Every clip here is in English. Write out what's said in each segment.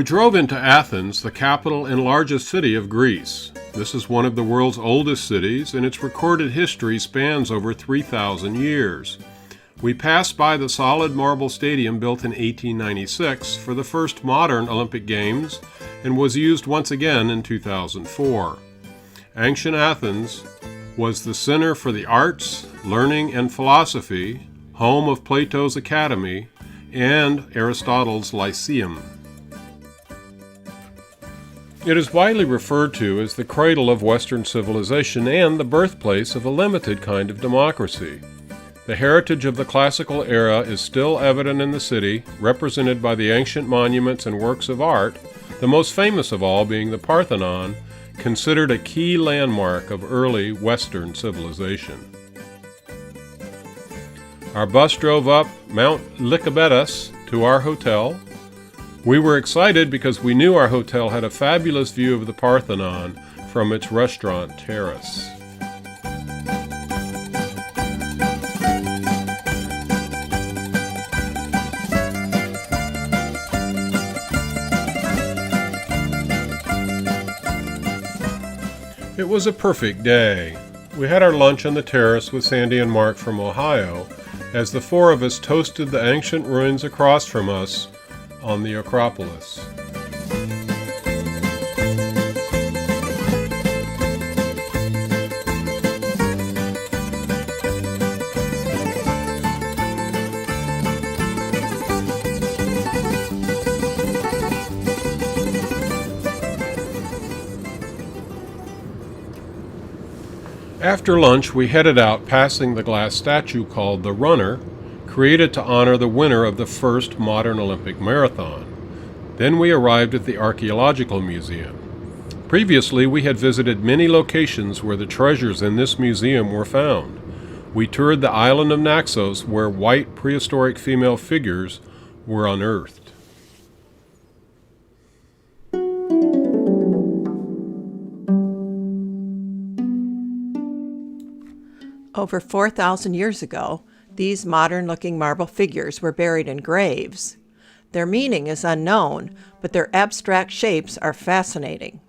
We drove into Athens, the capital and largest city of Greece. This is one of the world's oldest cities, and its recorded history spans over 3,000 years. We passed by the solid marble stadium built in 1896 for the first modern Olympic Games and was used once again in 2004. Ancient Athens was the center for the arts, learning, and philosophy, home of Plato's Academy and Aristotle's Lyceum. It is widely referred to as the cradle of Western civilization and the birthplace of a limited kind of democracy. The heritage of the classical era is still evident in the city, represented by the ancient monuments and works of art, the most famous of all being the Parthenon, considered a key landmark of early Western civilization. Our bus drove up Mount Lycabettus to our hotel. We were excited because we knew our hotel had a fabulous view of the Parthenon from its restaurant terrace. It was a perfect day. We had our lunch on the terrace with Sandy and Mark from Ohio as the four of us toasted the ancient ruins across from us on the Acropolis. After lunch, we headed out passing the glass statue called the Runner, created to honor the winner of the first modern Olympic marathon. Then we arrived at the Archeological Museum. Previously, we had visited many locations where the treasures in this museum were found. We toured the island of Naxos, where white prehistoric female figures were unearthed. Over 4,000 years ago, these modern-looking marble figures were buried in graves. Their meaning is unknown, but their abstract shapes are fascinating.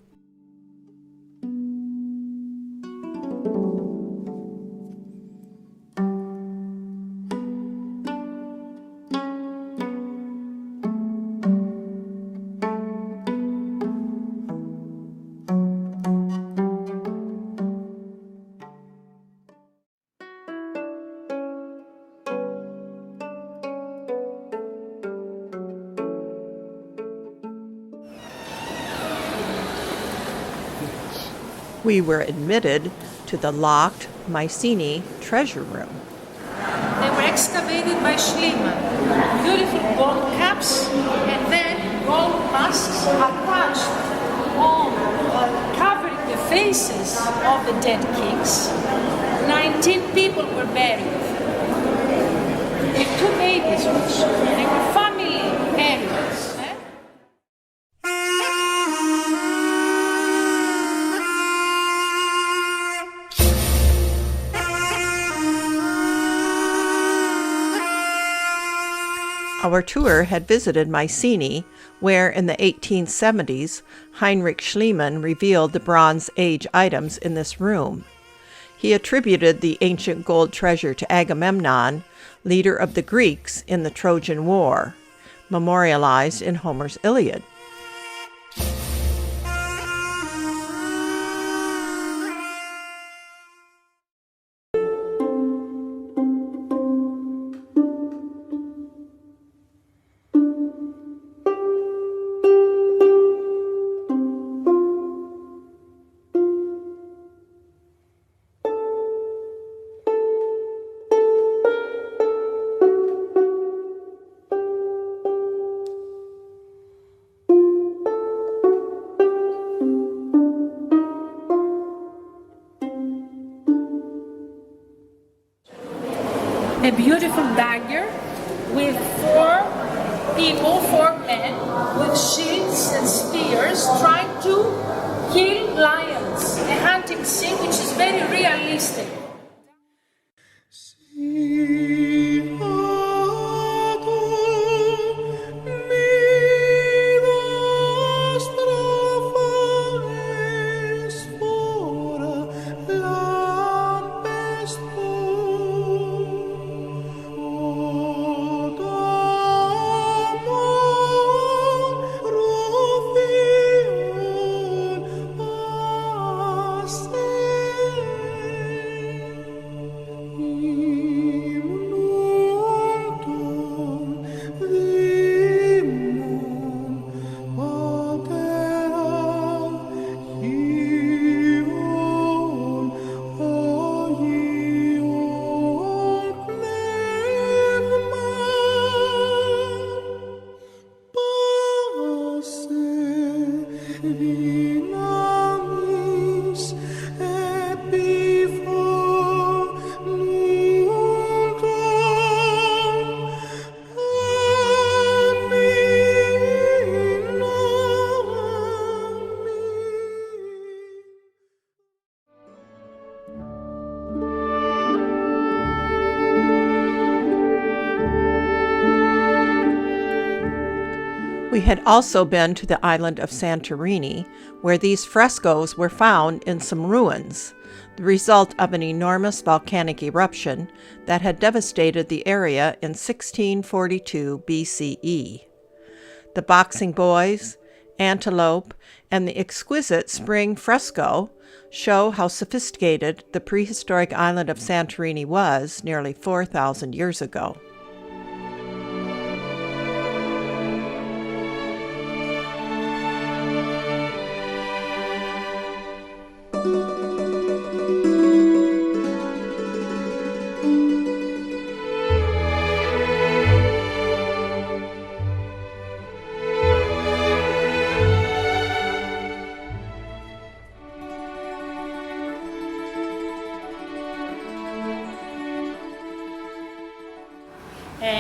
We were admitted to the locked Mycenae treasure room. They were excavated by Schliemann. Beautiful gold caps and then gold masks attached on, covering the faces of the dead kings. 19 people were buried. With 2 babies also. They were family areas. Our tour had visited Mycenae, where in the 1870s, Heinrich Schliemann revealed the Bronze Age items in this room. He attributed the ancient gold treasure to Agamemnon, leader of the Greeks in the Trojan War, memorialized in Homer's Iliad. A beautiful dagger with 4 men with shields and spears trying to kill lions, a hunting scene which is very realistic. We had also been to the island of Santorini, where these frescoes were found in some ruins, the result of an enormous volcanic eruption that had devastated the area in 1642 BCE. The boxing boys, antelope, and the exquisite spring fresco show how sophisticated the prehistoric island of Santorini was nearly 4,000 years ago.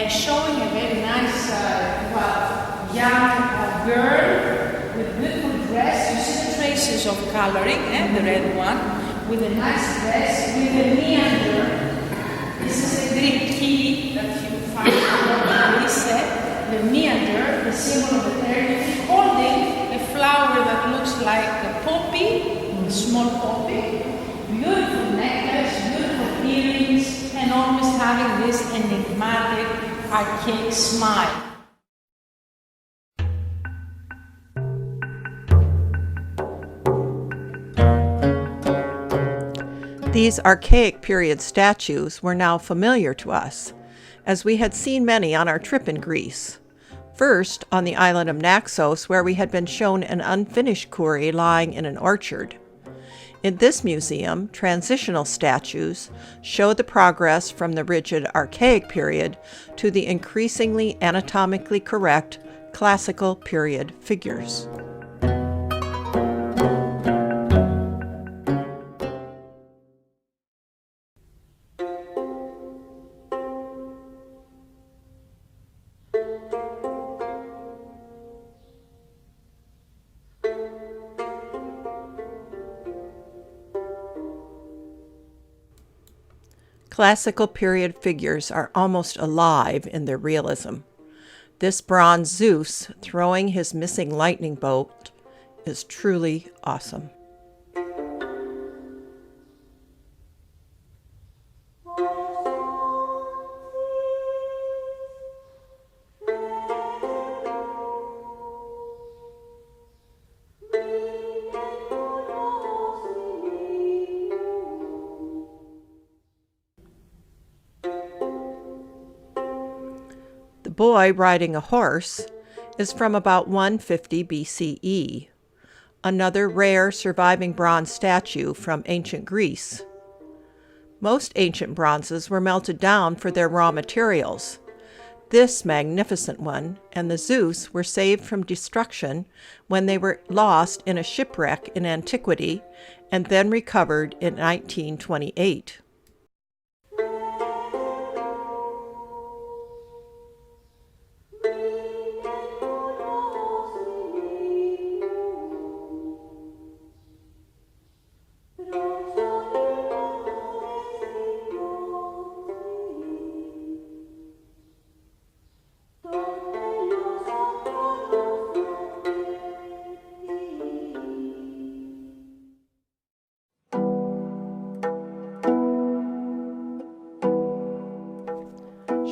Showing a very nice young girl with beautiful dress. You see the traces of coloring, the red one, with a nice dress, with a meander. This is a Greek key that you find in Greece. The meander, the symbol of the earth, holding a flower that looks like a poppy, a small poppy. Beautiful necklace, beautiful earrings, and always having this enigmatic, archaic smile. These archaic period statues were now familiar to us, as we had seen many on our trip in Greece. First, on the island of Naxos, where we had been shown an unfinished quarry lying in an orchard. In this museum, transitional statues show the progress from the rigid archaic period to the increasingly anatomically correct classical period figures. Classical period figures are almost alive in their realism. This bronze Zeus throwing his missing lightning bolt is truly awesome. The boy riding a horse is from about 150 BCE, another rare surviving bronze statue from ancient Greece. Most ancient bronzes were melted down for their raw materials. This magnificent one and the Zeus were saved from destruction when they were lost in a shipwreck in antiquity and then recovered in 1928.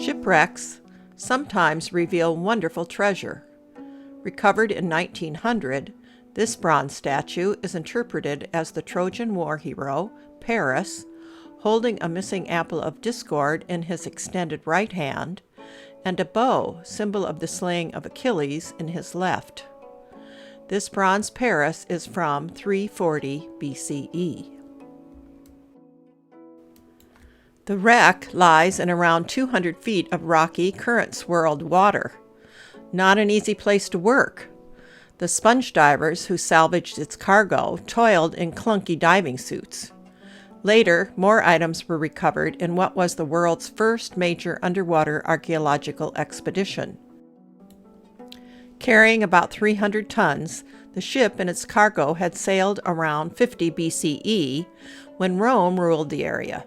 Shipwrecks sometimes reveal wonderful treasure. Recovered in 1900, this bronze statue is interpreted as the Trojan war hero, Piraeus, holding a missing apple of discord in his extended right hand, and a bow, symbol of the slaying of Achilles, in his left. This bronze Piraeus is from 340 BCE. The wreck lies in around 200 feet of rocky, current-swirled water. Not an easy place to work. The sponge divers who salvaged its cargo toiled in clunky diving suits. Later, more items were recovered in what was the world's first major underwater archaeological expedition. Carrying about 300 tons, the ship and its cargo had sailed around 50 BCE when Rome ruled the area.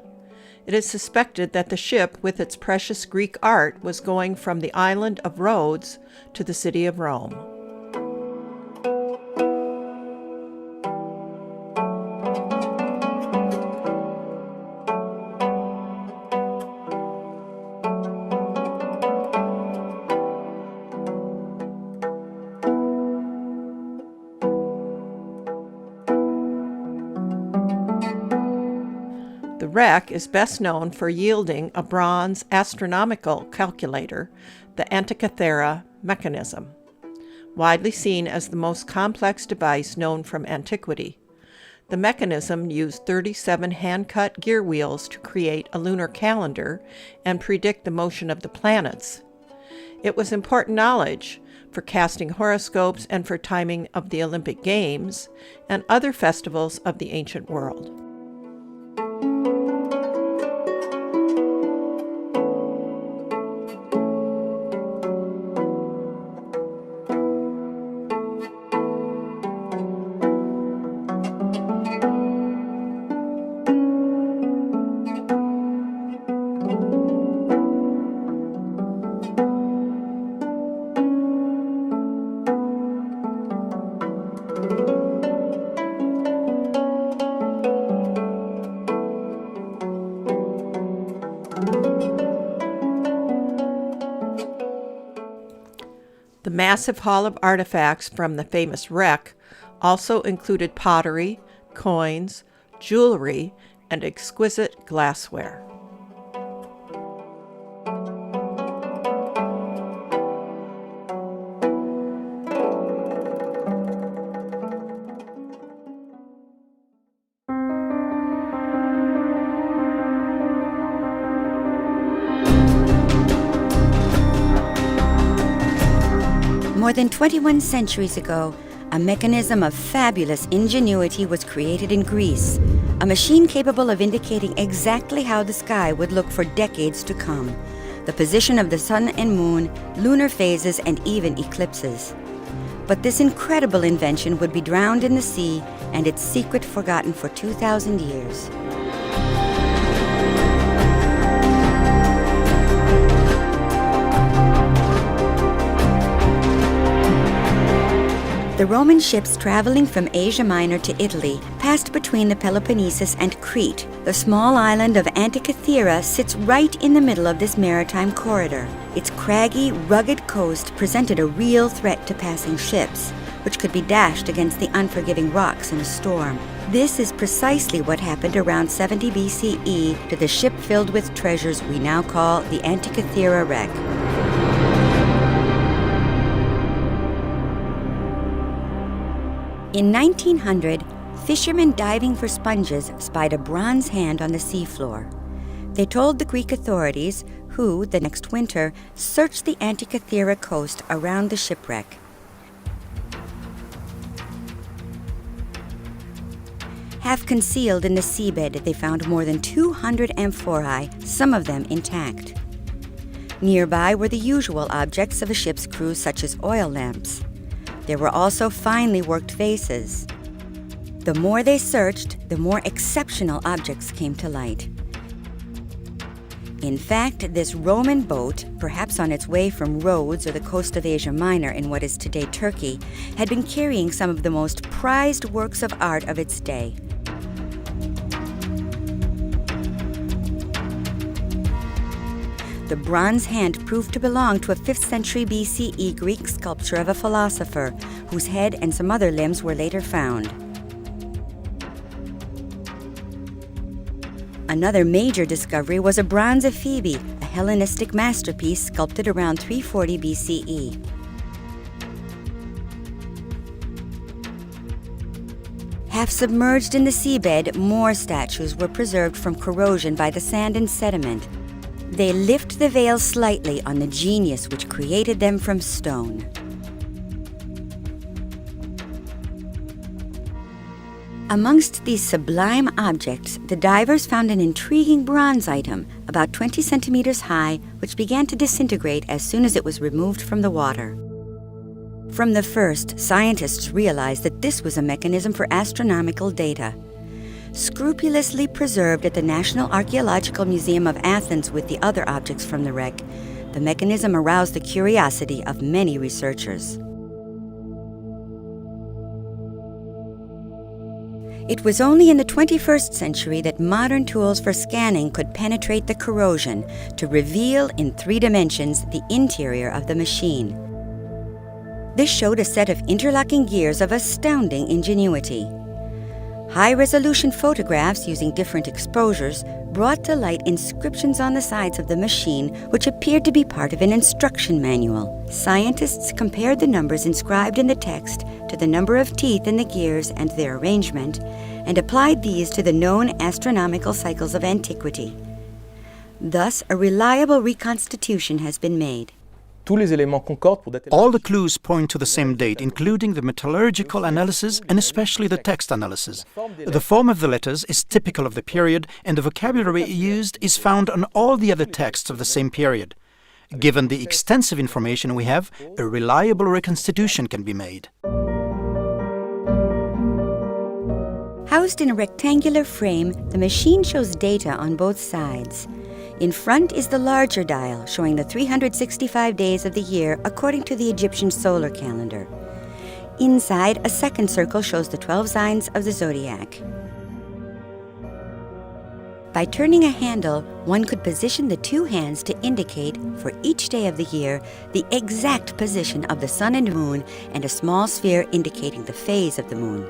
It is suspected that the ship with its precious Greek art was going from the island of Rhodes to the city of Rome. The wreck is best known for yielding a bronze astronomical calculator, the Antikythera Mechanism, widely seen as the most complex device known from antiquity. The mechanism used 37 hand-cut gear wheels to create a lunar calendar and predict the motion of the planets. It was important knowledge for casting horoscopes and for timing of the Olympic Games and other festivals of the ancient world. The massive hall of artifacts from the famous wreck also included pottery, coins, jewelry, and exquisite glassware. More than 21 centuries ago, a mechanism of fabulous ingenuity was created in Greece, a machine capable of indicating exactly how the sky would look for decades to come, the position of the sun and moon, lunar phases, and even eclipses. But this incredible invention would be drowned in the sea and its secret forgotten for 2,000 years. The Roman ships traveling from Asia Minor to Italy passed between the Peloponnesus and Crete. The small island of Antikythera sits right in the middle of this maritime corridor. Its craggy, rugged coast presented a real threat to passing ships, which could be dashed against the unforgiving rocks in a storm. This is precisely what happened around 70 BCE to the ship filled with treasures we now call the Antikythera wreck. In 1900, fishermen diving for sponges spied a bronze hand on the seafloor. They told the Greek authorities, who, the next winter, searched the Antikythera coast around the shipwreck. Half concealed in the seabed, they found more than 200 amphorae, some of them intact. Nearby were the usual objects of a ship's crew, such as oil lamps. There were also finely worked vases. The more they searched, the more exceptional objects came to light. In fact, this Roman boat, perhaps on its way from Rhodes or the coast of Asia Minor in what is today Turkey, had been carrying some of the most prized works of art of its day. The bronze hand proved to belong to a 5th century BCE Greek sculpture of a philosopher, whose head and some other limbs were later found. Another major discovery was a bronze Ephebi, a Hellenistic masterpiece sculpted around 340 BCE. Half submerged in the seabed, more statues were preserved from corrosion by the sand and sediment. They lift the veil slightly on the genius which created them from stone. Amongst these sublime objects, the divers found an intriguing bronze item, about 20 centimeters high, which began to disintegrate as soon as it was removed from the water. From the first, scientists realized that this was a mechanism for astronomical data. Scrupulously preserved at the National Archeological Museum of Athens with the other objects from the wreck, the mechanism aroused the curiosity of many researchers. It was only in the 21st century that modern tools for scanning could penetrate the corrosion to reveal in 3 dimensions the interior of the machine. This showed a set of interlocking gears of astounding ingenuity. High-resolution photographs using different exposures brought to light inscriptions on the sides of the machine which appeared to be part of an instruction manual. Scientists compared the numbers inscribed in the text to the number of teeth in the gears and their arrangement, and applied these to the known astronomical cycles of antiquity. Thus, a reliable reconstitution has been made. All the clues point to the same date, including the metallurgical analysis and especially the text analysis. The form of the letters is typical of the period, and the vocabulary used is found on all the other texts of the same period. Given the extensive information we have, a reliable reconstitution can be made. Housed in a rectangular frame, the machine shows data on both sides. In front is the larger dial, showing the 365 days of the year according to the Egyptian solar calendar. Inside, a second circle shows the 12 signs of the zodiac. By turning a handle, one could position the 2 hands to indicate, for each day of the year, the exact position of the sun and moon, and a small sphere indicating the phase of the moon.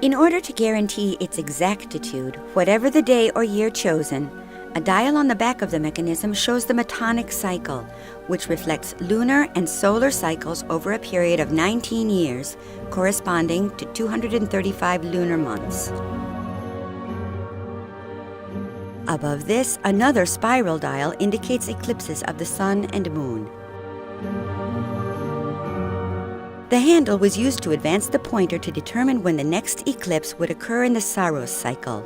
In order to guarantee its exactitude, whatever the day or year chosen, a dial on the back of the mechanism shows the metonic cycle, which reflects lunar and solar cycles over a period of 19 years, corresponding to 235 lunar months. Above this, another spiral dial indicates eclipses of the sun and moon. The handle was used to advance the pointer to determine when the next eclipse would occur in the Saros cycle.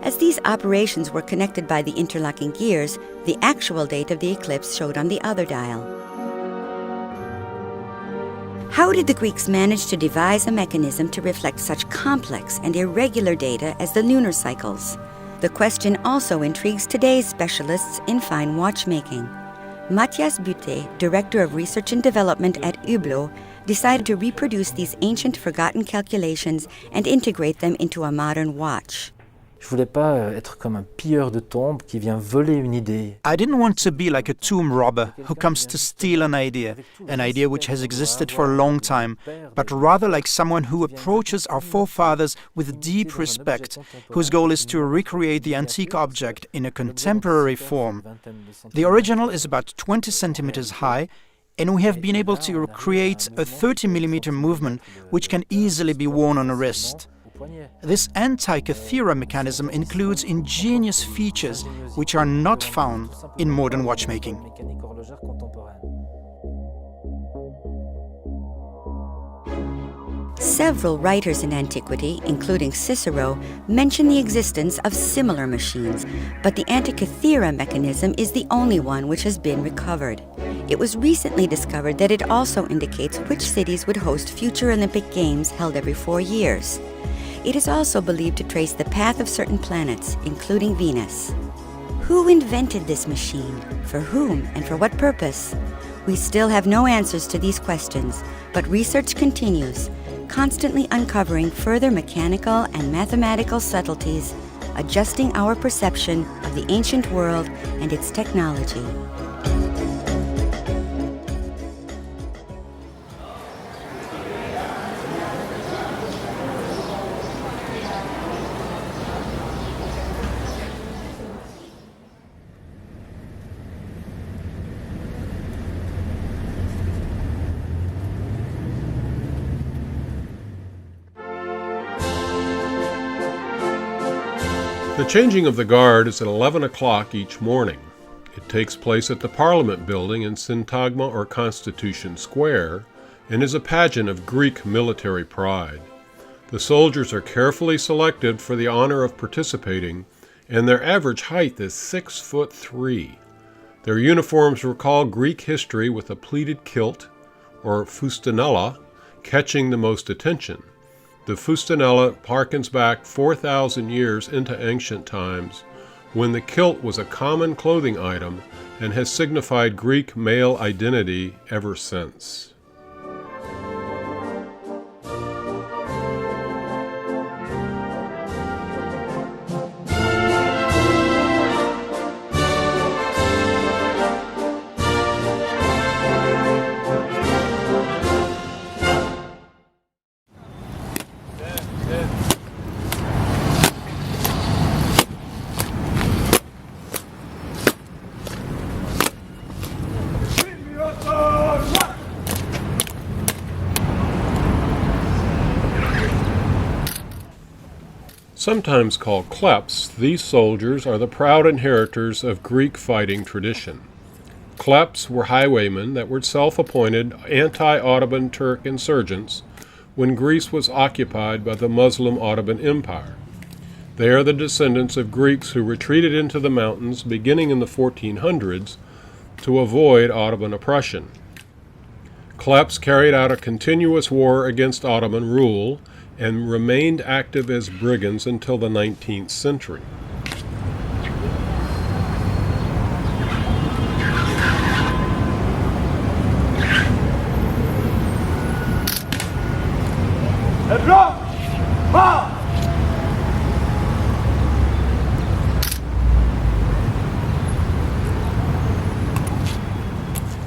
As these operations were connected by the interlocking gears, the actual date of the eclipse showed on the other dial. How did the Greeks manage to devise a mechanism to reflect such complex and irregular data as the lunar cycles? The question also intrigues today's specialists in fine watchmaking. Matthias Butte, Director of Research and Development at Hublot, decided to reproduce these ancient forgotten calculations and integrate them into a modern watch. Je voulais pas être comme un pilleur de tombes qui vient voler une idée. I didn't want to be like a tomb robber who comes to steal an idea which has existed for a long time, but rather like someone who approaches our forefathers with deep respect, whose goal is to recreate the antique object in a contemporary form. The original is about 20 centimeters high, and we have been able to create a 30mm movement which can easily be worn on a wrist. This Antikythera mechanism includes ingenious features which are not found in modern watchmaking. Several writers in antiquity, including Cicero, mention the existence of similar machines, but the Antikythera mechanism is the only one which has been recovered. It was recently discovered that it also indicates which cities would host future Olympic Games held every 4 years. It is also believed to trace the path of certain planets, including Venus. Who invented this machine? For whom and for what purpose? We still have no answers to these questions, but research continues, constantly uncovering further mechanical and mathematical subtleties, adjusting our perception of the ancient world and its technology. The changing of the guard is at 11 o'clock each morning. It takes place at the Parliament building in Syntagma or Constitution Square and is a pageant of Greek military pride. The soldiers are carefully selected for the honor of participating, and their average height is 6'3". Their uniforms recall Greek history with a pleated kilt, or fustenella, catching the most attention. The fustenella harkens back 4,000 years into ancient times, when the kilt was a common clothing item and has signified Greek male identity ever since. Sometimes called kleps, these soldiers are the proud inheritors of Greek fighting tradition. Kleps were highwaymen that were self-appointed anti-Ottoman Turk insurgents when Greece was occupied by the Muslim Ottoman Empire. They are the descendants of Greeks who retreated into the mountains beginning in the 1400s to avoid Ottoman oppression. Kleps carried out a continuous war against Ottoman rule and remained active as brigands until the 19th century.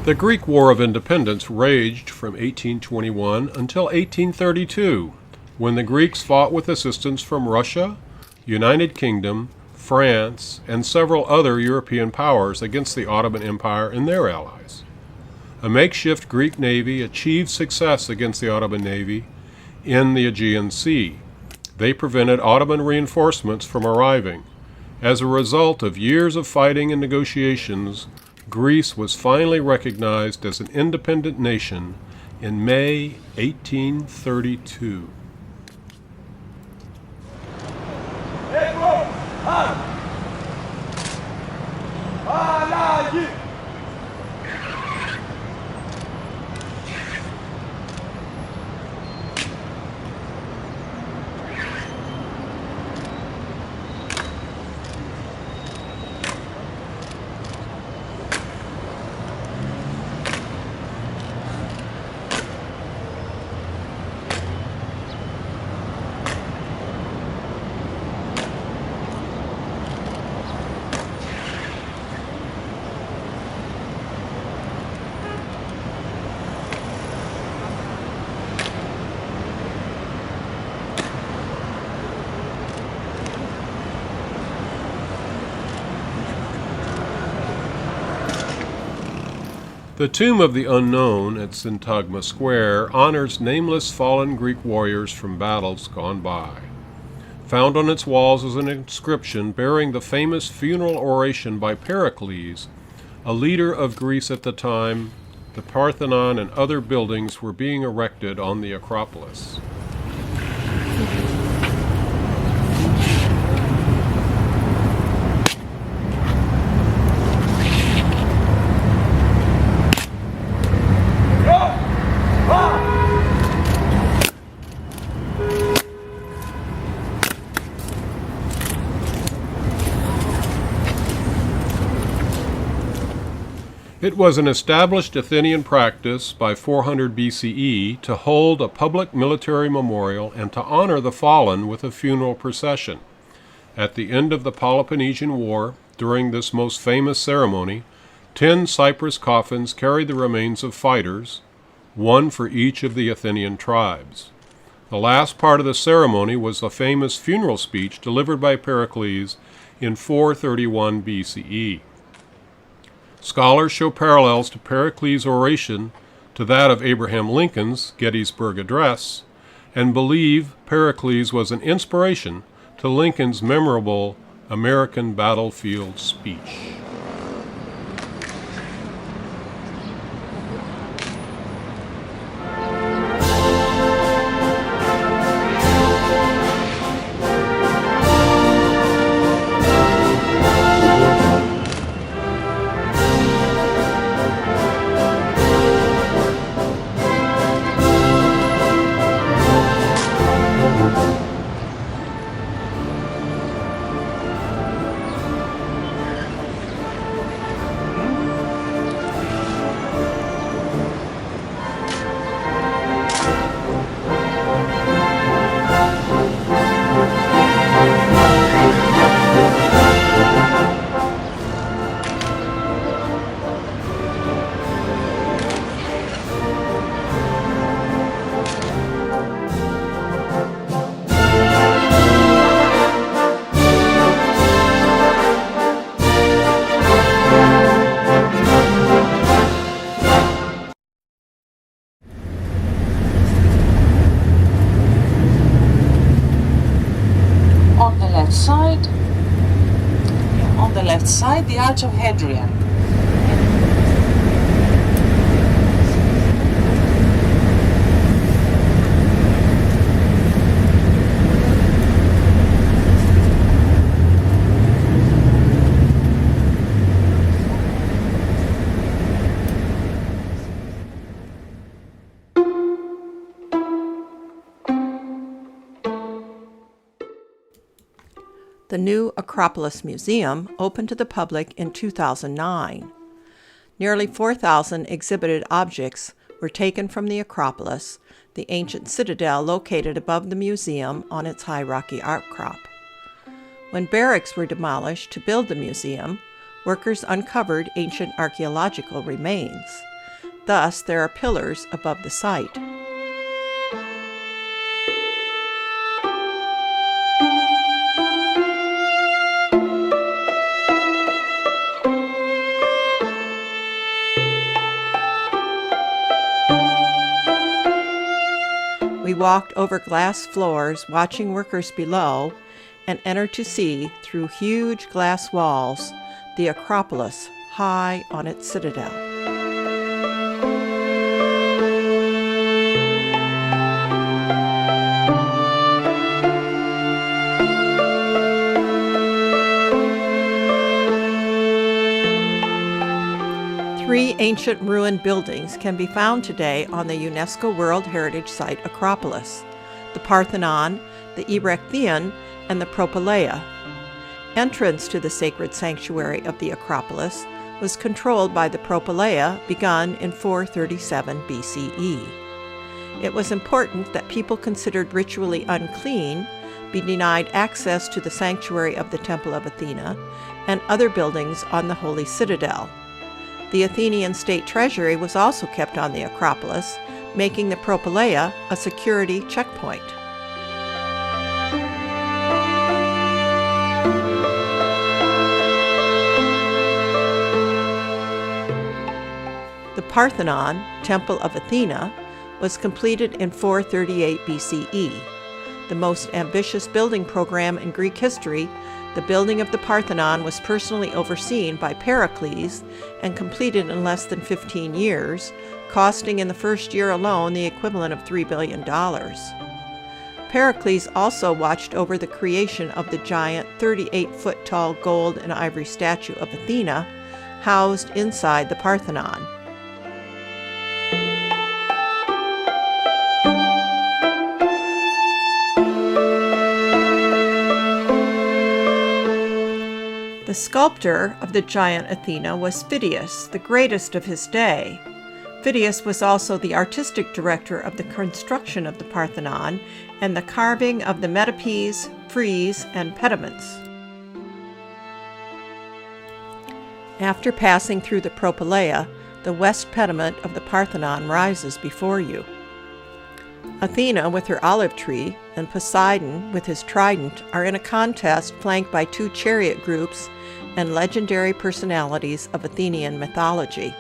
The Greek War of Independence raged from 1821 until 1832, when the Greeks fought with assistance from Russia, United Kingdom, France, and several other European powers against the Ottoman Empire and their allies. A makeshift Greek navy achieved success against the Ottoman navy in the Aegean Sea. They prevented Ottoman reinforcements from arriving. As a result of years of fighting and negotiations, Greece was finally recognized as an independent nation in May 1832. The Tomb of the Unknown at Syntagma Square honors nameless fallen Greek warriors from battles gone by. Found on its walls is an inscription bearing the famous funeral oration by Pericles, a leader of Greece at the time the Parthenon and other buildings were being erected on the Acropolis. It was an established Athenian practice by 400 BCE to hold a public military memorial and to honor the fallen with a funeral procession. At the end of the Peloponnesian War, during this most famous ceremony, 10 cypress coffins carried the remains of fighters, one for each of the Athenian tribes. The last part of the ceremony was the famous funeral speech delivered by Pericles in 431 BCE. Scholars show parallels to Pericles' oration to that of Abraham Lincoln's Gettysburg Address, and believe Pericles was an inspiration to Lincoln's memorable American battlefield speech. left side, the Arch of Hadrian. The new Acropolis Museum opened to the public in 2009. Nearly 4,000 exhibited objects were taken from the Acropolis, the ancient citadel located above the museum on its high rocky outcrop. When barracks were demolished to build the museum, workers uncovered ancient archaeological remains. Thus, there are pillars above the site. We walked over glass floors, watching workers below, and entered to see, through huge glass walls, the Acropolis high on its citadel. Three ancient ruined buildings can be found today on the UNESCO World Heritage Site Acropolis: the Parthenon, the Erechtheion, and the Propylaea. Entrance to the sacred sanctuary of the Acropolis was controlled by the Propylaea, begun in 437 BCE. It was important that people considered ritually unclean be denied access to the sanctuary of the Temple of Athena and other buildings on the holy citadel. The Athenian state treasury was also kept on the Acropolis, making the Propylaea a security checkpoint. The Parthenon, Temple of Athena, was completed in 438 BCE. The most ambitious building program in Greek history, the building of the Parthenon was personally overseen by Pericles and completed in less than 15 years, costing in the first year alone the equivalent of $3 billion. Pericles also watched over the creation of the giant 38-foot-tall gold and ivory statue of Athena, housed inside the Parthenon. The sculptor of the giant Athena was Phidias, the greatest of his day. Phidias was also the artistic director of the construction of the Parthenon and the carving of the metopes, frieze, and pediments. After passing through the Propylaea, the west pediment of the Parthenon rises before you. Athena with her olive tree and Poseidon with his trident are in a contest flanked by two chariot groups and legendary personalities of Athenian mythology.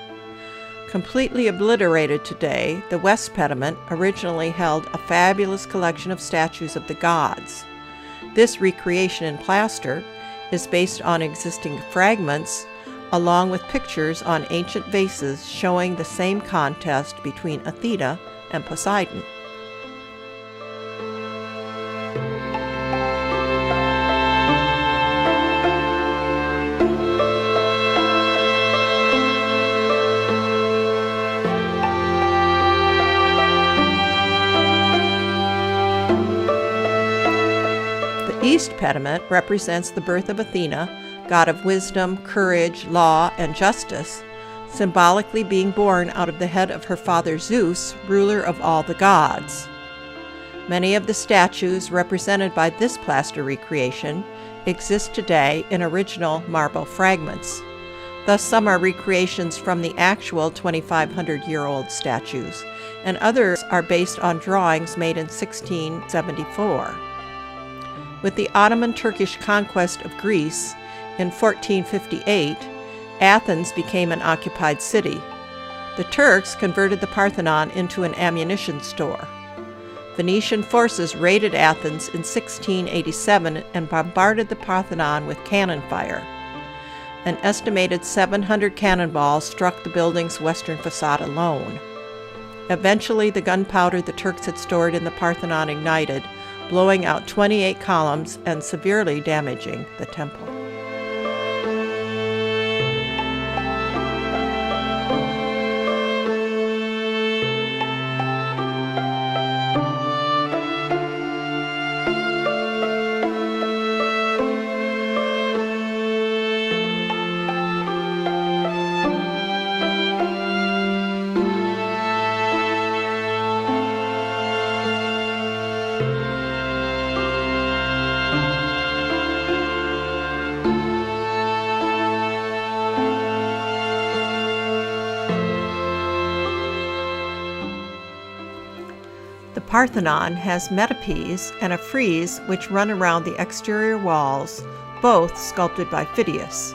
Completely obliterated today, the west pediment originally held a fabulous collection of statues of the gods. This recreation in plaster is based on existing fragments, along with pictures on ancient vases showing the same contest between Athena and Poseidon. East pediment represents the birth of Athena, god of wisdom, courage, law, and justice, symbolically being born out of the head of her father Zeus, ruler of all the gods. Many of the statues represented by this plaster recreation exist today in original marble fragments. Thus, some are recreations from the actual 2,500-year-old statues, and others are based on drawings made in 1674. With the Ottoman Turkish conquest of Greece in 1458, Athens became an occupied city. The Turks converted the Parthenon into an ammunition store. Venetian forces raided Athens in 1687 and bombarded the Parthenon with cannon fire. An estimated 700 cannonballs struck the building's western facade alone. Eventually, the gunpowder the Turks had stored in the Parthenon ignited, blowing out 28 columns and severely damaging the temple. The Parthenon has metopes and a frieze which run around the exterior walls, both sculpted by Phidias.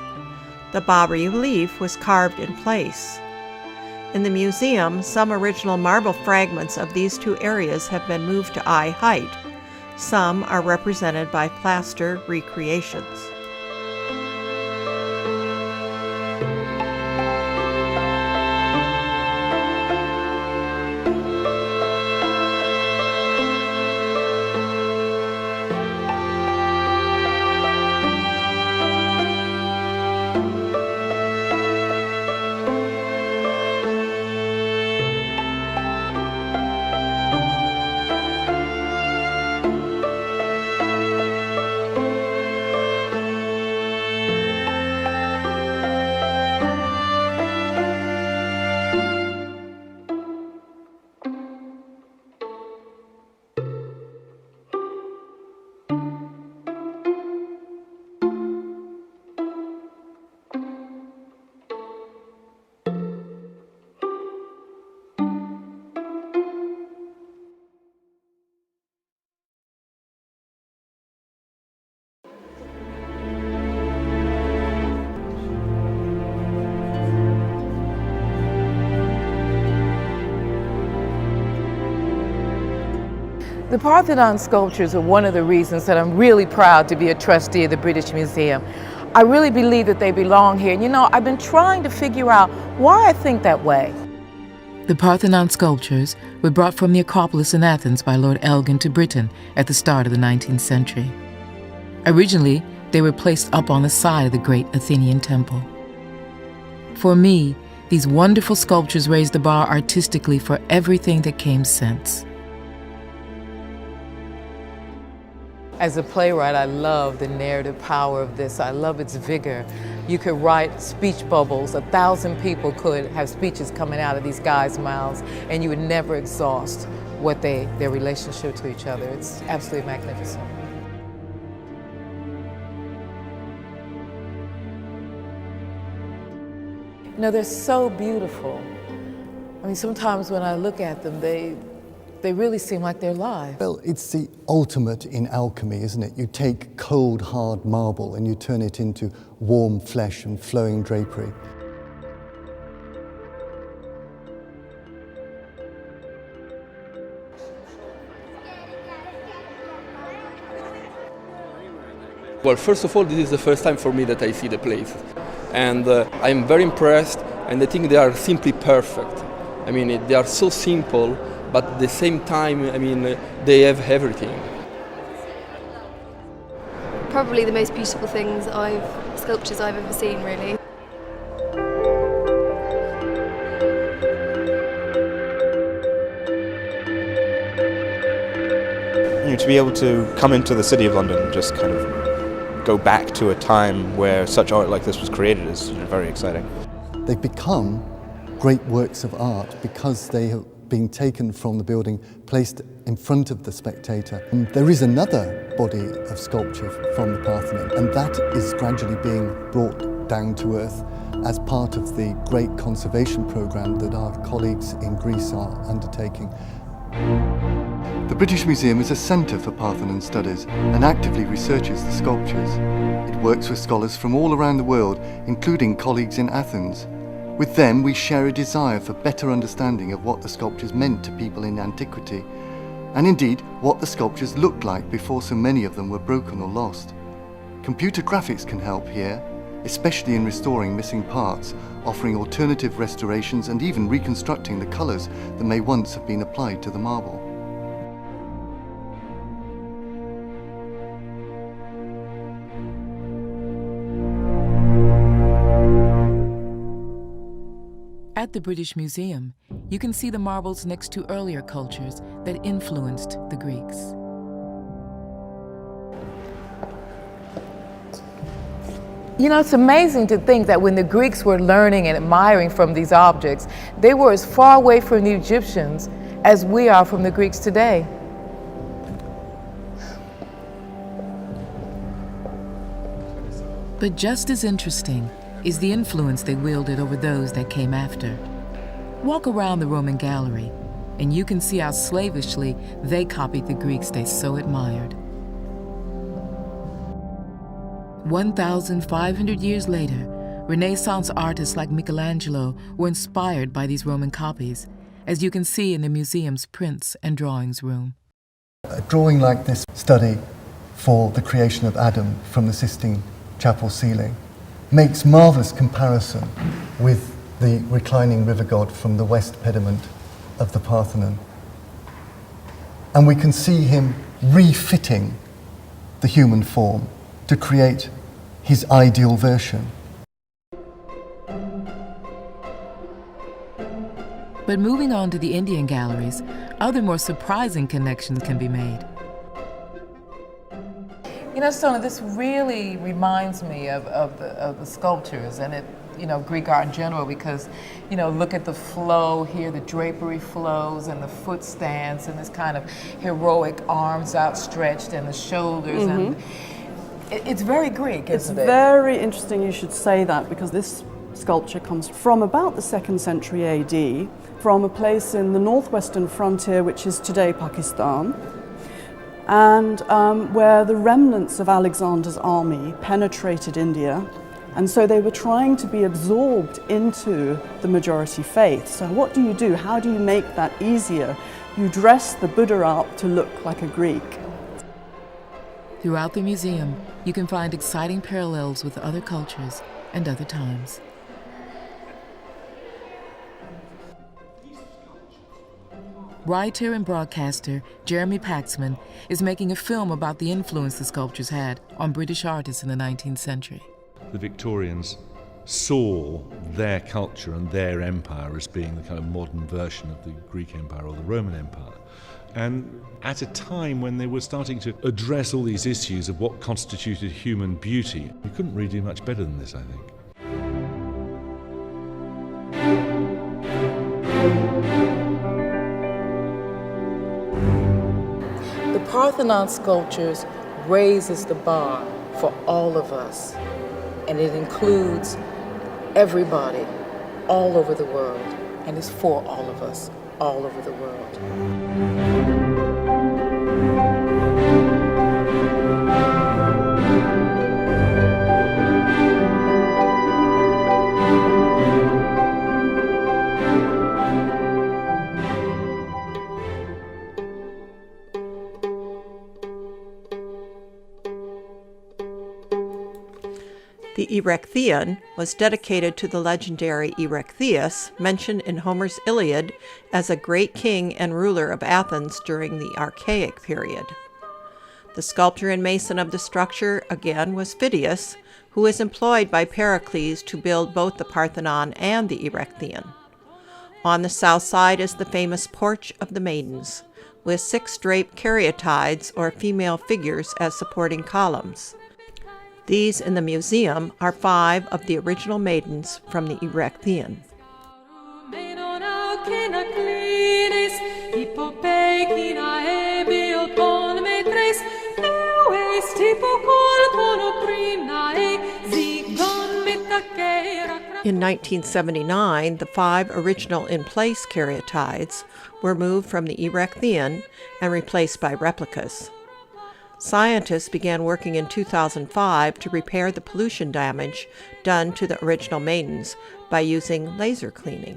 The bas-relief was carved in place. In the museum, some original marble fragments of these two areas have been moved to eye height. Some are represented by plaster recreations. The Parthenon sculptures are one of the reasons that I'm really proud to be a trustee of the British Museum. I really believe that they belong here. And I've been trying to figure out why I think that way. The Parthenon sculptures were brought from the Acropolis in Athens by Lord Elgin to Britain at the start of the 19th century. Originally, they were placed up on the side of the great Athenian temple. For me, these wonderful sculptures raised the bar artistically for everything that came since. As a playwright, I love the narrative power of this. I love its vigor. You could write speech bubbles. 1,000 people could have speeches coming out of these guys' mouths, and you would never exhaust their relationship to each other. It's absolutely magnificent. They're so beautiful. Sometimes when I look at them, they really seem like they're live. Well, it's the ultimate in alchemy, isn't it? You take cold, hard marble and you turn it into warm flesh and flowing drapery. Well, first of all, this is the first time for me that I see the place. And I'm very impressed, and I think they are simply perfect. They are so simple, but at the same time, they have everything. Probably the most beautiful sculptures I've ever seen, really. To be able to come into the City of London and just kind of go back to a time where such art like this was created is very exciting. They've become great works of art because they have being taken from the building, placed in front of the spectator. And there is another body of sculpture from the Parthenon, and that is gradually being brought down to earth as part of the great conservation program that our colleagues in Greece are undertaking. The British Museum is a centre for Parthenon studies and actively researches the sculptures. It works with scholars from all around the world, including colleagues in Athens. With them, we share a desire for better understanding of what the sculptures meant to people in antiquity and indeed what the sculptures looked like before so many of them were broken or lost. Computer graphics can help here, especially in restoring missing parts, offering alternative restorations and even reconstructing the colours that may once have been applied to the marble. At the British Museum, you can see the marbles next to earlier cultures that influenced the Greeks. You know, it's amazing to think that when the Greeks were learning and admiring from these objects, they were as far away from the Egyptians as we are from the Greeks today. But just as interesting is the influence they wielded over those that came after. Walk around the Roman gallery, and you can see how slavishly they copied the Greeks they so admired. 1,500 years later, Renaissance artists like Michelangelo were inspired by these Roman copies, as you can see in the museum's prints and drawings room. A drawing like this study for the creation of Adam from the Sistine Chapel ceiling makes marvellous comparison with the reclining river god from the west pediment of the Parthenon. And we can see him refitting the human form to create his ideal version. But moving on to the Indian galleries, other more surprising connections can be made. You know, Sona, this really reminds me of the sculptures and Greek art in general, because, look at the flow here, the drapery flows and the foot stance and this kind of heroic arms outstretched and the shoulders. And it's very Greek, isn't it? It's very interesting you should say that, because this sculpture comes from about the 2nd century AD, from a place in the northwestern frontier, which is today Pakistan, and where the remnants of Alexander's army penetrated India, and so they were trying to be absorbed into the majority faith. So what do? How do you make that easier? You dress the Buddha up to look like a Greek. Throughout the museum, you can find exciting parallels with other cultures and other times. Writer and broadcaster Jeremy Paxman is making a film about the influence the sculptures had on British artists in the 19th century. The Victorians saw their culture and their empire as being the kind of modern version of the Greek Empire or the Roman Empire. And at a time when they were starting to address all these issues of what constituted human beauty, you couldn't really do much better than this, I think. The Parthenon sculptures raises the bar for all of us, and it includes everybody all over the world, and it's for all of us all over the world. The Erechtheion was dedicated to the legendary Erechtheus, mentioned in Homer's Iliad as a great king and ruler of Athens during the Archaic period. The sculptor and mason of the structure, again, was Phidias, who was employed by Pericles to build both the Parthenon and the Erechtheion. On the south side is the famous Porch of the Maidens, with 6 draped caryatides or female figures as supporting columns. These in the museum are 5 of the original maidens from the Erechtheion. In 1979, the 5 original in-place caryatides were moved from the Erechtheion and replaced by replicas. Scientists began working in 2005 to repair the pollution damage done to the original maidens by using laser cleaning.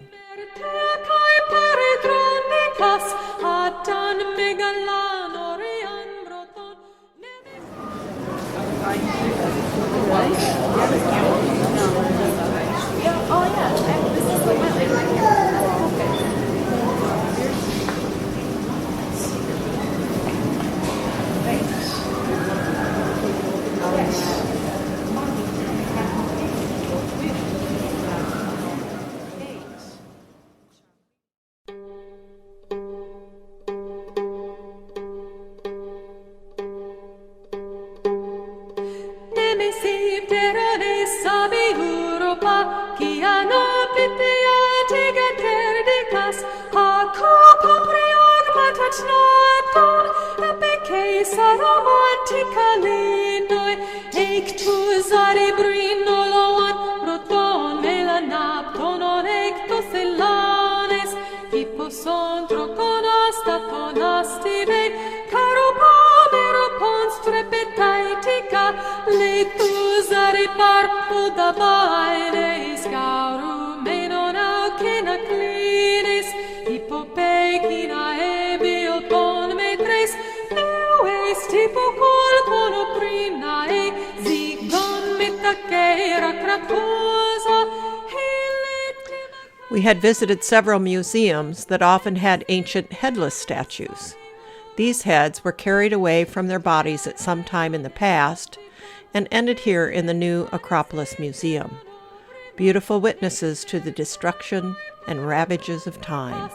We had visited several museums that often had ancient headless statues. These heads were carried away from their bodies at some time in the past and ended here in the new Acropolis Museum. Beautiful witnesses to the destruction and ravages of time.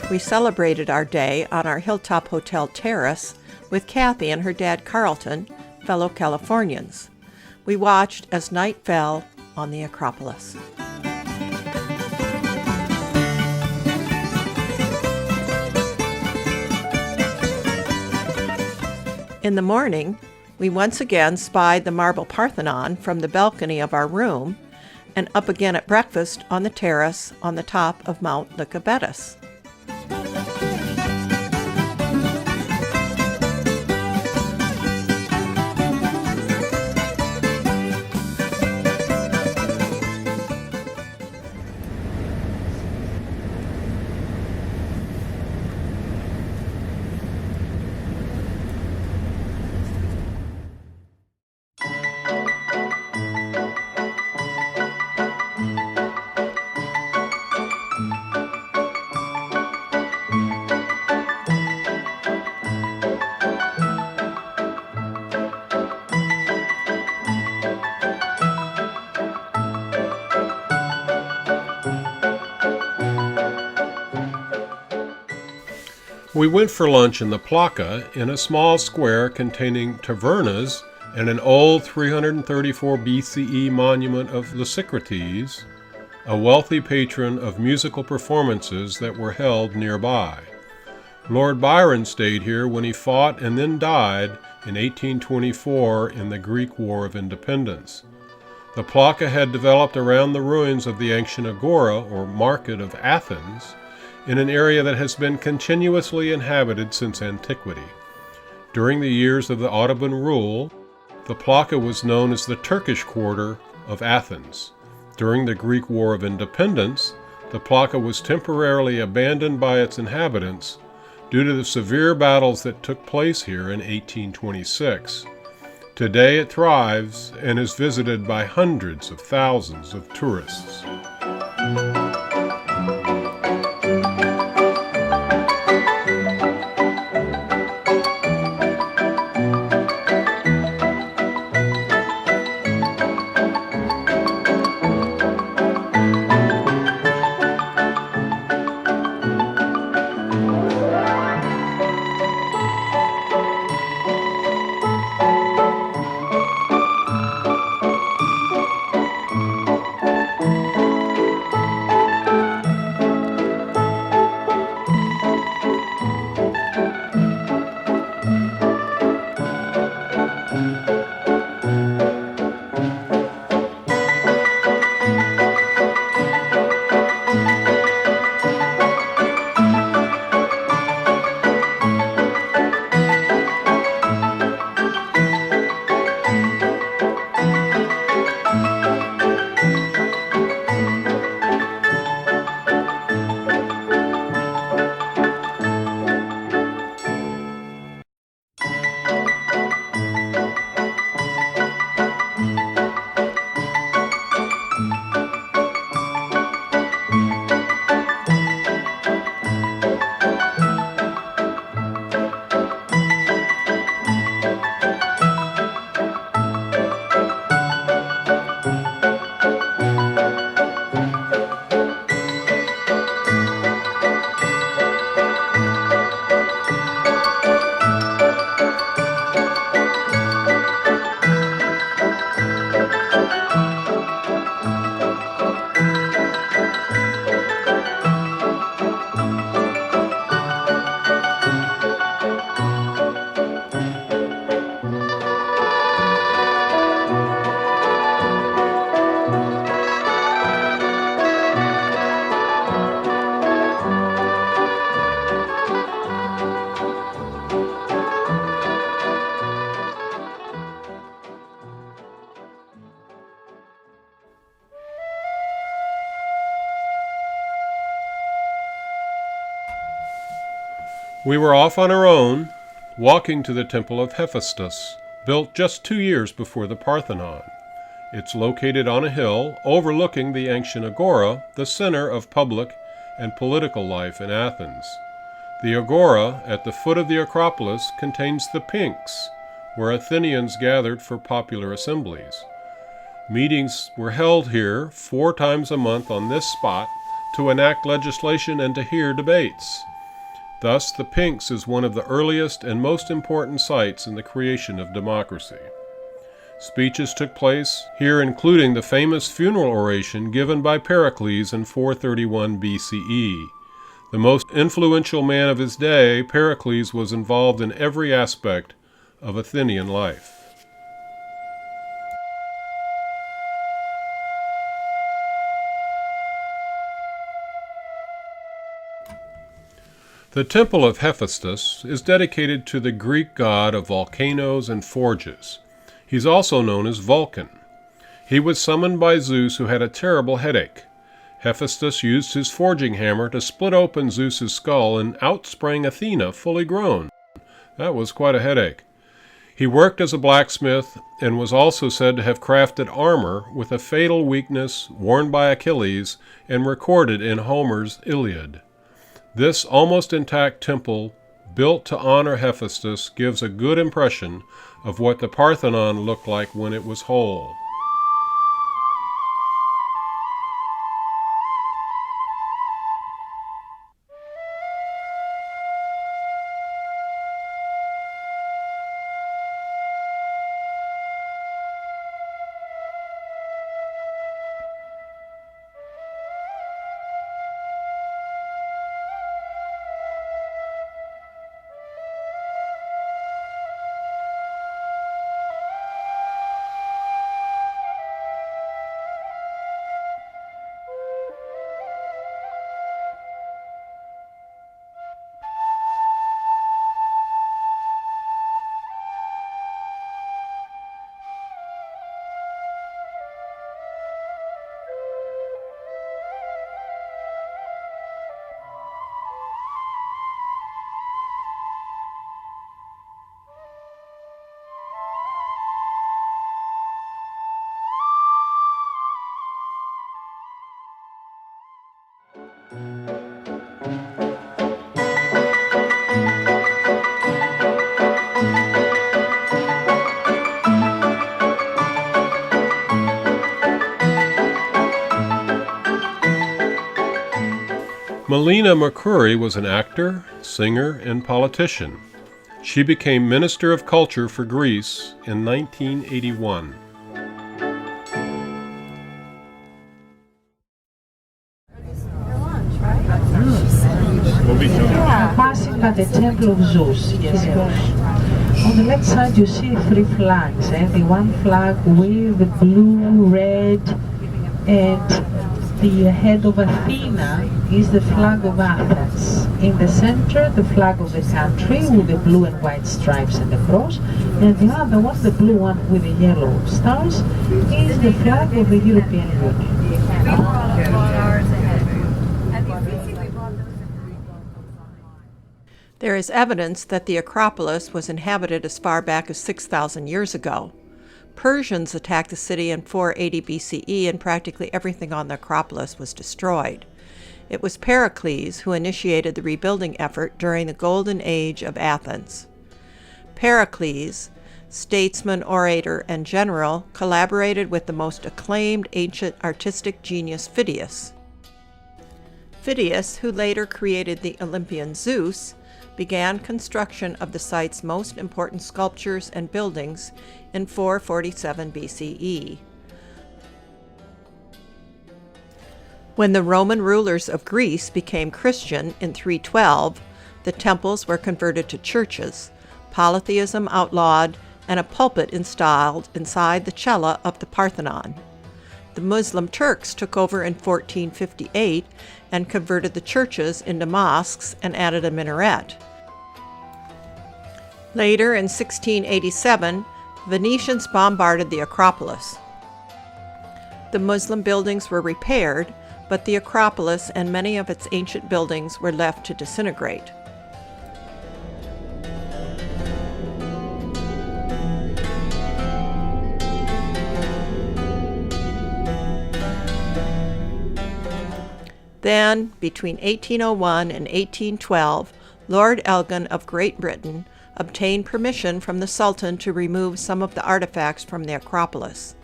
We celebrated our day on our Hilltop Hotel terrace with Kathy and her dad Carlton, fellow Californians. We watched as night fell on the Acropolis. In the morning, we once again spied the marble Parthenon from the balcony of our room, and up again at breakfast on the terrace on the top of Mount Lycabettus. We went for lunch in the Plaka in a small square containing tavernas and an old 334 BCE monument of Lysicrates, a wealthy patron of musical performances that were held nearby. Lord Byron stayed here when he fought and then died in 1824 in the Greek War of Independence. The Plaka had developed around the ruins of the ancient agora, or market of Athens, in an area that has been continuously inhabited since antiquity. During the years of the Ottoman rule, the Plaka was known as the Turkish quarter of Athens. During the Greek War of Independence, the Plaka was temporarily abandoned by its inhabitants due to the severe battles that took place here in 1826. Today it thrives and is visited by hundreds of thousands of tourists. We were off on our own, walking to the Temple of Hephaestus, built just 2 years before the Parthenon. It's located on a hill overlooking the ancient agora, the center of public and political life in Athens. The agora, at the foot of the Acropolis, contains the Pinks, where Athenians gathered for popular assemblies. Meetings were held here 4 times a month on this spot to enact legislation and to hear debates. Thus, the Sphinx is one of the earliest and most important sites in the creation of democracy. Speeches took place here, including the famous funeral oration given by Pericles in 431 BCE. The most influential man of his day, Pericles was involved in every aspect of Athenian life. The Temple of Hephaestus is dedicated to the Greek god of volcanoes and forges. He's also known as Vulcan. He was summoned by Zeus, who had a terrible headache. Hephaestus used his forging hammer to split open Zeus's skull, and out sprang Athena, fully grown. That was quite a headache. He worked as a blacksmith and was also said to have crafted armor with a fatal weakness worn by Achilles and recorded in Homer's Iliad. This almost intact temple, built to honor Hephaestus, gives a good impression of what the Parthenon looked like when it was whole. Melina Mercouri was an actor, singer, and politician. She became Minister of Culture for Greece in 1981. Passing by the Temple of Zeus. On the left side you see three flags, the one flag with the blue, red, and the head of Athena is the flag of Athens. In the center, the flag of the country with the blue and white stripes and the cross, and the other one, the blue one with the yellow stars, is the flag of the European Union. There is evidence that the Acropolis was inhabited as far back as 6,000 years ago. Persians attacked the city in 480 BCE, and practically everything on the Acropolis was destroyed. It was Pericles who initiated the rebuilding effort during the Golden Age of Athens. Pericles, statesman, orator, and general, collaborated with the most acclaimed ancient artistic genius Phidias. Phidias, who later created the Olympian Zeus, began construction of the site's most important sculptures and buildings in 447 BCE. When the Roman rulers of Greece became Christian in 312, the temples were converted to churches, polytheism outlawed, and a pulpit installed inside the cella of the Parthenon. The Muslim Turks took over in 1458 and converted the churches into mosques and added a minaret. Later, in 1687, Venetians bombarded the Acropolis. The Muslim buildings were repaired, but the Acropolis and many of its ancient buildings were left to disintegrate. Then, between 1801 and 1812, Lord Elgin of Great Britain obtained permission from the Sultan to remove some of the artifacts from the Acropolis.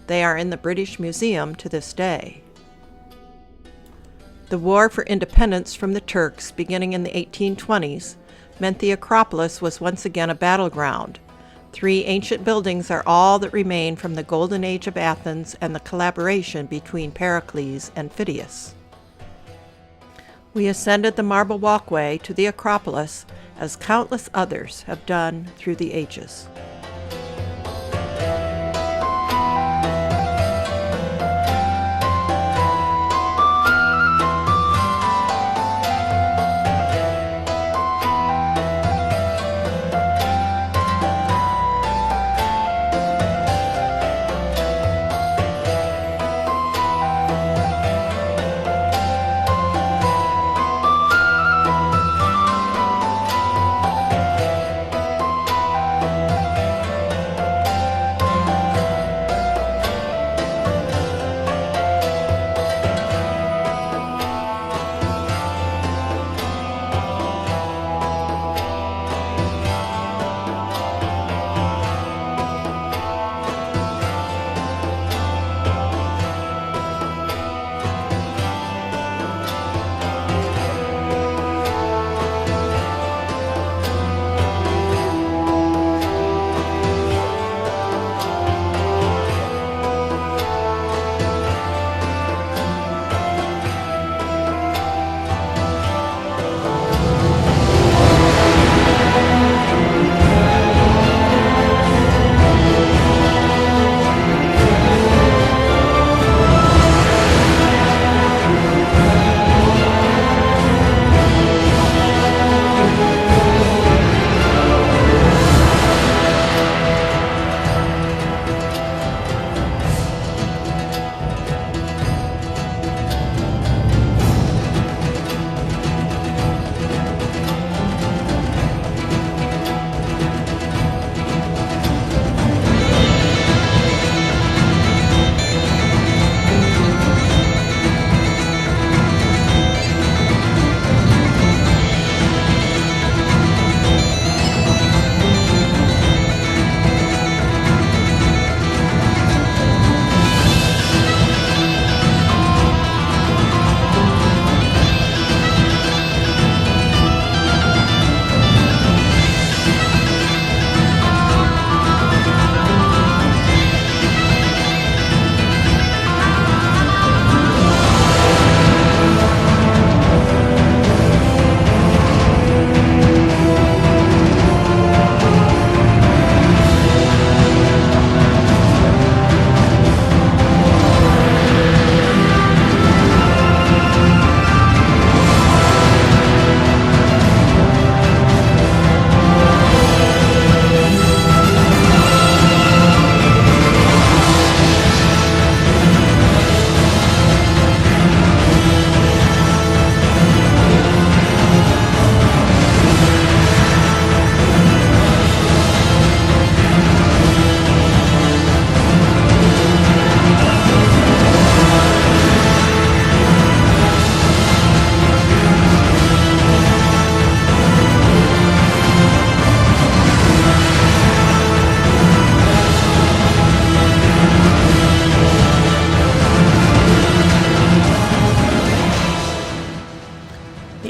They are in the British Museum to this day. The war for independence from the Turks, beginning in the 1820s, meant the Acropolis was once again a battleground. 3 ancient buildings are all that remain from the Golden Age of Athens and the collaboration between Pericles and Phidias. We ascended the marble walkway to the Acropolis, as countless others have done through the ages.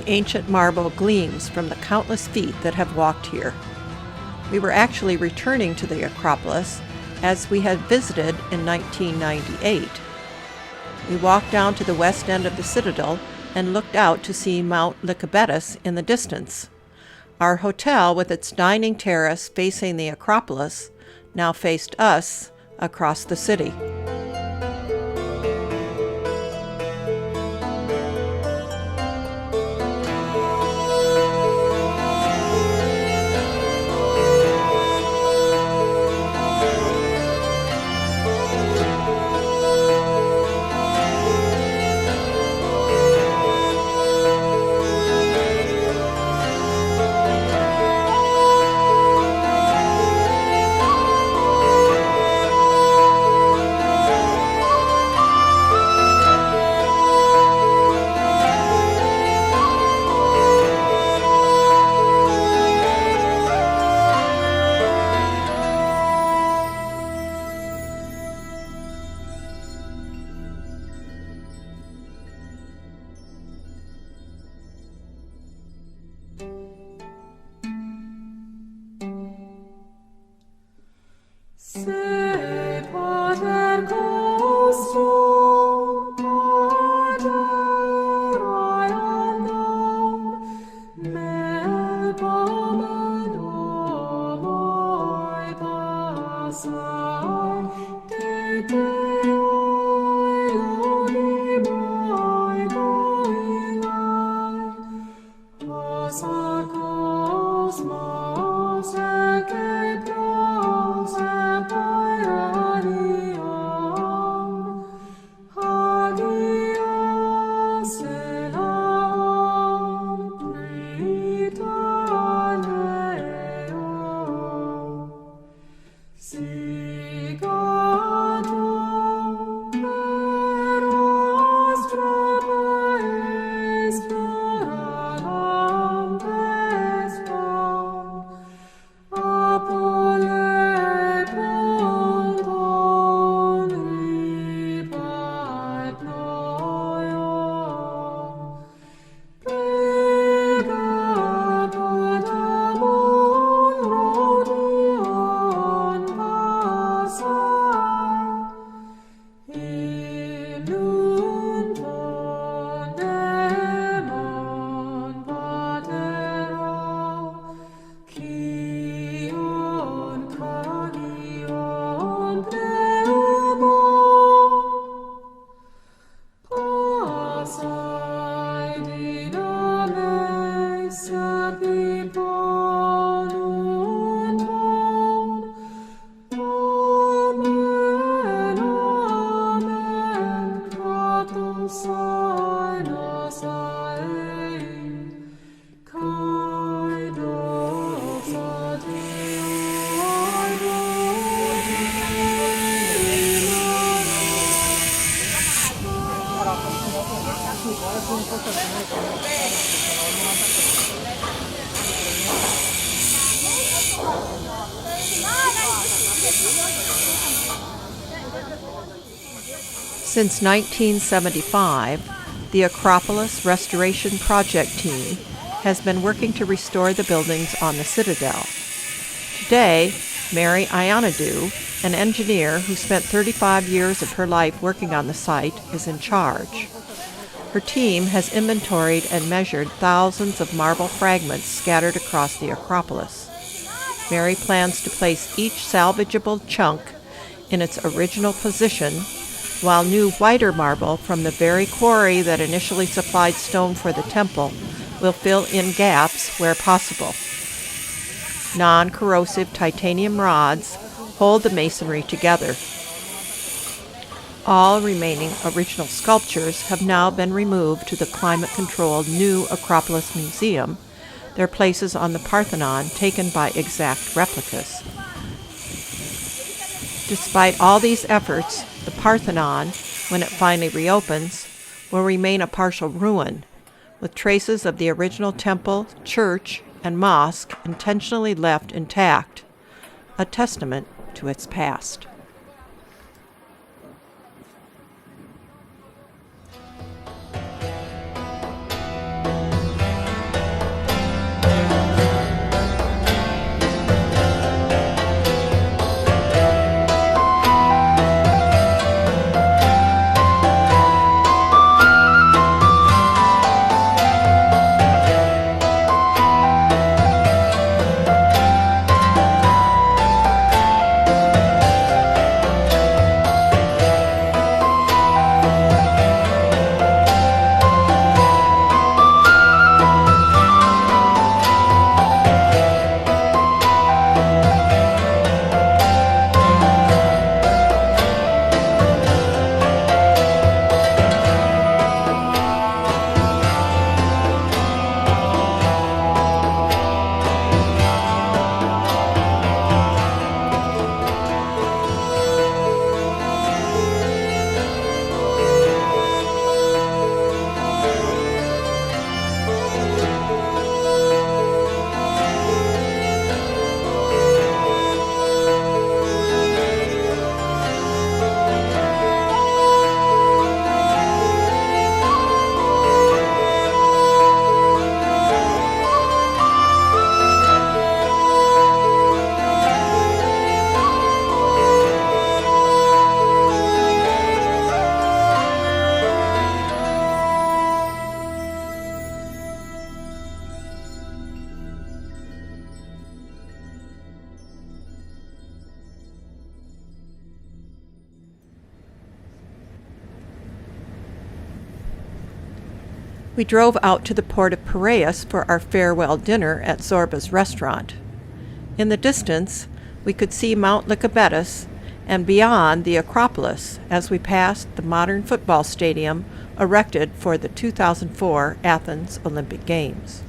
Ancient marble gleams from the countless feet that have walked here. We were actually returning to the Acropolis as we had visited in 1998. We walked down to the west end of the citadel and looked out to see Mount Lycabettus in the distance. Our hotel, with its dining terrace facing the Acropolis, now faced us across the city. Since 1975, the Acropolis Restoration Project team has been working to restore the buildings on the Citadel. Today, Mary Ionadou, an engineer who spent 35 years of her life working on the site, is in charge. Her team has inventoried and measured thousands of marble fragments scattered across the Acropolis. Mary plans to place each salvageable chunk in its original position, while new whiter marble from the very quarry that initially supplied stone for the temple will fill in gaps where possible. Non-corrosive titanium rods hold the masonry together. All remaining original sculptures have now been removed to the climate-controlled new Acropolis Museum, their places on the Parthenon taken by exact replicas. Despite all these efforts, the Parthenon, when it finally reopens, will remain a partial ruin, with traces of the original temple, church, and mosque intentionally left intact, a testament to its past. We drove out to the port of Piraeus for our farewell dinner at Zorba's restaurant. In the distance, we could see Mount Lycabettus and beyond the Acropolis as we passed the modern football stadium erected for the 2004 Athens Olympic Games.